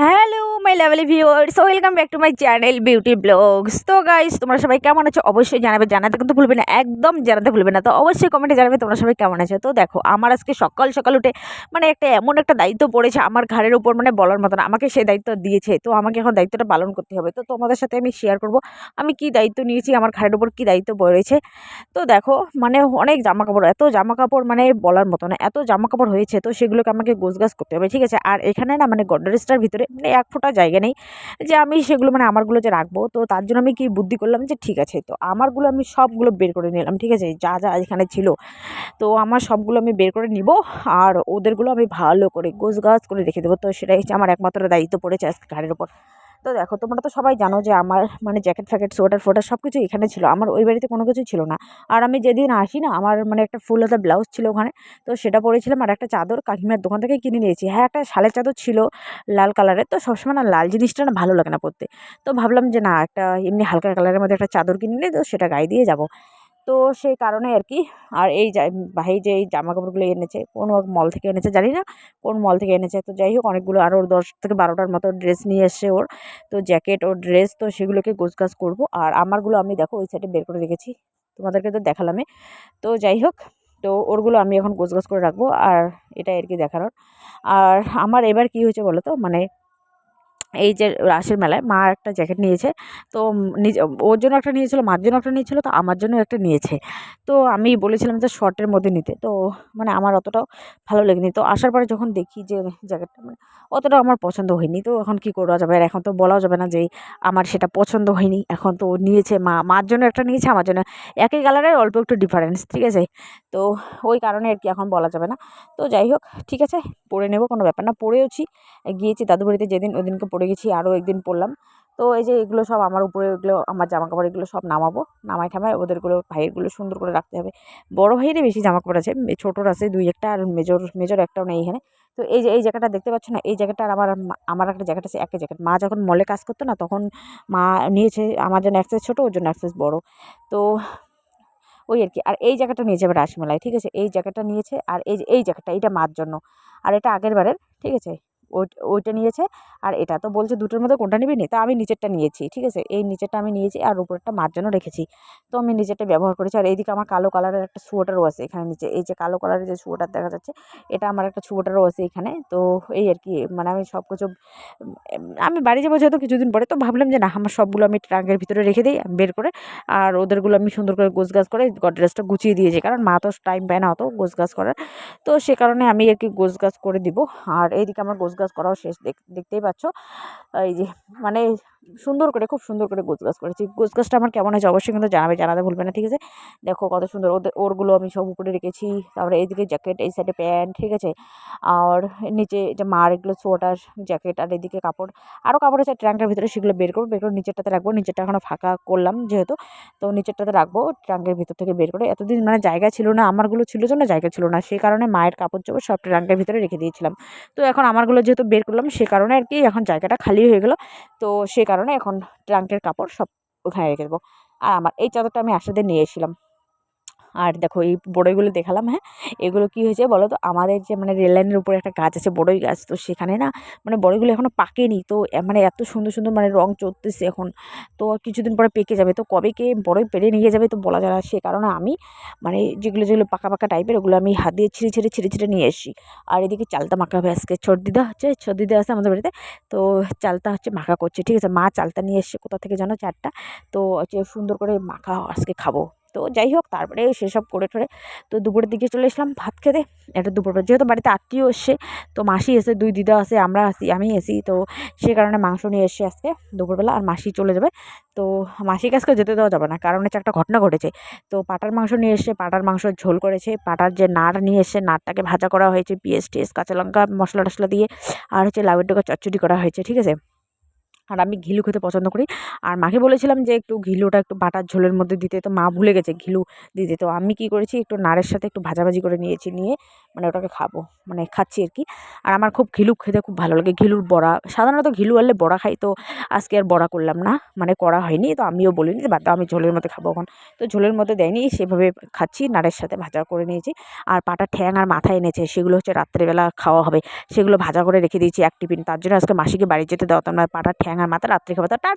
Hello my lovely viewers, welcome back to my channel beauty blogs. তো guys, তোমরা সবাই কেমন আছো অবশ্যই জানাবে, জানাতে কিন্তু ভুলবে না, একদম জানাতে ভুলবে না। তো অবশ্যই কমেন্টে জানাবে তোমরা সবাই কেমন আছো। তো দেখো, আমার আজকে সকাল সকাল উঠে মানে এমন একটা দায়িত্ব পড়েছে আমার ঘাড়ের উপর, মানে বলার মতো না। আমাকে সেই দায়িত্ব দিয়েছে, তো আমাকে এখন দায়িত্বটা পালন করতে হবে। তো তোমাদের সাথে আমি শেয়ার করব আমি কি দায়িত্ব নিয়েছি, আমার ঘাড়ের উপর কি দায়িত্ব পড়েছে। তো দেখো, মানে অনেক জামা কাপড়, এত জামা কাপড় মানে বলার মতো না, এত জামা কাপড় হয়েছে। তো সেগুলোকে আমাকে গোছগাছ করতে হবে, ঠিক আছে। আর এখানে না মানে গডরেজটার ভিতরে মানে এক ফোঁটা জায়গা নেই যে আমি সেগুলো মানে আমারগুলো যে রাখবো। তো তার জন্য আমি কি বুদ্ধি করলাম যে ঠিক আছে, তো আমারগুলো আমি সবগুলো বের করে নিলাম, ঠিক আছে, যা যা এখানে ছিল। তো আমার সবগুলো আমি বের করে নিব, আর ওদেরগুলো আমি ভালো করে গোছগাছ করে রেখে দেবো। তো সেটাই হচ্ছে আমার একমাত্র দায়িত্ব পড়েছে আজকে ঘাড়ের ওপর। তো দেখো, তোমরা তো সবাই জানো যে আমার মানে জ্যাকেট ফ্যাকেট সোয়েটার ফোটার সব কিছু এখানে ছিল, আমার ওই বাড়িতে কোনো কিছুই ছিল না। আর আমি যেদিন আসি না, আমার মানে একটা ফুল হাতা ব্লাউজ ছিল ওখানে, তো সেটা পরেছিলাম। আর একটা চাদর কাকিমার দোকান থেকে কিনে নিয়েছি। হ্যাঁ, একটা শালের চাদর ছিল লাল কালারের। তো সবসময় না লাল জিনিসটা না ভালো লাগে না পরতে। তো ভাবলাম যে না, একটা এমনি হালকা কালারের মধ্যে একটা চাদর কিনে নিয়ে তো সেটা গায়ে দিয়ে যাব। তো সেই কারণে আর কি। আর এই ভাই যে এই জামা কাপড়গুলো এনেছে, কোন মল থেকে এনেছে জানি না, কোন মল থেকে এনেছে। তো যাই হোক, অনেকগুলো আরও 10 থেকে 12টার মতো ড্রেস নিয়ে এসছে ওর। তো জ্যাকেট ওর ড্রেস, তো সেগুলোকে গোছগাছ করবো। আর আমারগুলো আমি দেখো ওই সাইডে বের করে রেখেছি, তোমাদেরকে তো দেখালামই। তো যাই হোক, তো ওরগুলো আমি এখন গোছগাছ করে রাখবো। আর এটাই আর কি দেখানোর। আর আমার এবার কি হয়েছে বলো তো, মানে এই যে রাসের মেলায় মা একটা জ্যাকেট নিয়েছে। তো নিজে ওর জন্য একটা নিয়েছিল, মার জন্য একটা নিয়েছিল, তো আমার জন্য একটা নিয়েছে। তো আমি বলেছিলাম যে শর্টের মধ্যে নিতে, তো মানে আমার অতটাও ভালো লাগেনি। তো আসার পরে যখন দেখি যে জ্যাকেটটা মানে অতটাও আমার পছন্দ হয়নি, তো এখন কী করা যাবে। আর এখন তো বলাও যাবে না যে আমার সেটা পছন্দ হয়নি। এখন তো ও নিয়েছে, মার জন্য একটা নিয়েছে, আমার জন্য একই কালারের, অল্প একটু ডিফারেন্স, ঠিক আছে। তো ওই কারণে আর কি এখন বলা যাবে না। তো যাই হোক, ঠিক আছে, পরে নেব, কোনো ব্যাপার না। পরেওছি, গিয়েছি দাদু বাড়িতে যেদিন, ওদিনকে পরে গেছি, আরও একদিন পরলাম। তো এই যে এগুলো সব আমার উপরে, এগুলো আমার জামা কাপড়, এগুলো সব নামাবো, নামাই ঠামাই ওদেরগুলো ভাইয়েরগুলো সুন্দর করে রাখতে হবে। বড় ভাইয়েরই বেশি জামা কাপড় আছে, ছোটোর আছে দুই একটা, আর মেজর মেজর একটাও নেই এখানে। তো এই যে এই জ্যাকেটটা দেখতে পাচ্ছ না, এই জ্যাকেটটা আর আমার একটা জ্যাকেট আছে, একই জ্যাকেট। মা যখন মলে কাজ করতো না, তখন মা নিয়েছে আমার জন্য এক সাইজ ছোটো, ওর জন্য এক সাইজ বড়ো। তো ওই আর কি। আর এই জ্যাকেটটা নিয়েছে এবার রাসমেলায়, ঠিক আছে, এই জ্যাকেটটা নিয়েছে। আর এই যে এই জ্যাকেটটা, এটা মার জন্য। আর এটা আগের বারের, ঠিক আছে, ওইটা নিয়েছে। আর এটা তো বলছে দুটোর মধ্যে কোনটা নিবি নি, তা আমি নিচেরটা নিয়েছি, ঠিক আছে, এই নিচেরটা আমি নিয়েছি, আর উপরেরটা মার জন্য রেখেছি। তো আমি নিচেরটা ব্যবহার করেছি। আর এইদিকে আমার কালো কালারের একটা সোয়েটারও আছে এখানে নিচে, এই যে কালো কালারের যে সোয়েটার দেখা যাচ্ছে, এটা আমার একটা সোয়েটারও আছে এখানে। তো এই আর কি, মানে আমি সব কিছু আমি বাড়ি যাবো যেহেতু কিছুদিন পরে, তো ভাবলাম যে না, আমার সবগুলো আমি ট্রাঙ্কের ভিতরে রেখে দিই বের করে। আর ওদেরগুলো আমি সুন্দর করে গোছগাছ করে গডরেজটা গুছিয়ে দিয়েছি, কারণ মা তো টাইম পায় না অত গোছগাছ করার। তো সে কারণে আমি আর কি গোছগাছ করে দিব। আর এইদিকে আমার গোছগাছ করাও শেষ, দেখতেই পাচ্ছ। এই যে মানে সুন্দর করে, খুব সুন্দর করে গোছগাছ করেছি। গোছগাছটা আমার কেমন হয়েছে অবশ্যই কিন্তু জানাবে, জানাতে ভুলবে না, ঠিক আছে। দেখো কত সুন্দর, ওরগুলো আমি সব উপরে রেখেছি। তারপরে এইদিকে জ্যাকেট, এই সাইডে প্যান্ট, ঠিক আছে। আর নিচে যে মার এগুলো সোয়েটার, জ্যাকেট, আর এদিকে কাপড়, আরও কাপড় আছে ট্রাঙ্কের ভিতরে, সেগুলো বের করবো, বের করে নিচেরটাতে রাখবো। নিচেরটা এখনও ফাঁকা করলাম যেহেতু, তো নিচেরটাতে রাখবো ট্রাঙ্কের ভিতর থেকে বের করে। এতদিন মানে জায়গা ছিল না, আমারগুলো ছিল জন্য জায়গা ছিল না, সেই কারণে মায়ের কাপড় চোপড় সব ট্রাঙ্কের ভিতরে রেখে দিয়েছিলাম। তো এখন আমারগুলো যেহেতু বের করলাম, সে কারণে আর কি এখন জায়গাটা খালি হয়ে গেলো। তো সে কারণে এখন ট্রাঙ্কের কাপড় সব ওখানে রেখে দেবো। আর আমার এই চাদরটা আমি আসাতে নিয়ে এসেছিলাম। আর দেখো এই বড়ইগুলো দেখালাম, হ্যাঁ, এগুলো কি হয়েছে বলো তো, আমাদের যে মানে রেল লাইনের উপরে একটা গাছ আছে, বড়ই গাছ, তো সেখানে না মানে বড়ইগুলো এখনও পাকেনি। তো মানে এত সুন্দর সুন্দর মানে রং চড়তেছে এখন। তো কিছুদিন পরে পেকে যাবে, তো কবে কে বড়ই পেরে নিয়ে যাবে তো বলা যায় না। সে কারণে আমি মানে যেগুলো যেগুলো পাকা পাকা টাইপের, ওগুলো আমি হাত দিয়ে ছিঁড়ে ছিঁড়ে ছিঁড়ে ছিঁড়ে নিয়ে এসেছি। আর এদিকে চালতা মাখা হবে আজকে, দিদা হচ্ছে, দিদা আছে আমাদের বাড়িতে। তো চালতা হচ্ছে মাখা করছে, ঠিক আছে। মা চালতা নিয়ে এসছে কোথা থেকে জানো, 4টা। তো হচ্ছে সুন্দর করে মাখা আজকে খাবো। তো যাই হোক, তারপরে সেসব করে ঠরে তো দুপুরের দিকে চলে এসলাম ভাত খেতে। এটা দুপুরবেলা যেহেতু বাড়িতে আত্মীয় এসছে, তো মাসি এসে, 2 দিদা আছে, আমরা আসি, আমি এসি, তো সে কারণে মাংস নিয়ে এসে আজকে দুপুরবেলা। আর মাসি চলে যাবে। তো মাসির কাছকে যেতে দেওয়া যাবে না, কারণ হচ্ছে একটা ঘটনা ঘটেছে। তো পাটার মাংস নিয়ে এসে, পাটার মাংস ঝোল করেছে, পাটার যে নাড় নিয়ে এসে নাড়টাকে ভাজা করা হয়েছে পেঁয়াজ টেস্ট কাঁচা লঙ্কা মশলা টশলা দিয়ে। আর হচ্ছে লাউয়ের ডোকা চচ্চড়ি করা হয়েছে, ঠিক আছে। আর আমি ঘিলু খেতে পছন্দ করি। আর মাকে বলেছিলাম যে একটু ঘিলুটা একটু বাটার ঝোলের মধ্যে দিতে, তো মা ভুলে গেছে ঘিলু দিতে। তো আমি কি করেছি, একটু নাড়ের সাথে একটু ভাজাভাজি করে নিয়েছি, নিয়ে মানে ওটাকে খাবো, মানে খাচ্ছি আর কি। আর আমার খুব ঘিলু খেতে খুব ভালো লাগে, ঘিলুর বড়া। সাধারণত ঘিলু আনলে বড়া খাই, তো আজকে আর বড়া করলাম না, মানে করা হয়নি। তো আমিও বলিনি যে বাদ দাও, আমি ঝোলের মধ্যে খাবো এখন। তো ঝোলের মধ্যে দেয়নি, সেভাবে খাচ্ছি, নাড়ের সাথে ভাজা করে নিয়েছি। আর পাটার ঠ্যাং আর মাথা এনেছে, সেগুলো হচ্ছে রাত্রেবেলা খাওয়া হবে, সেগুলো ভাজা করে রেখে দিয়েছি এক টিফিন। তার জন্য আজকে মাসিকে বাড়ি যেতে দেওয়া, তো আমরা পাটার ঠ্যাং আর মাথা রাত্রে খাবো। তো টাটা।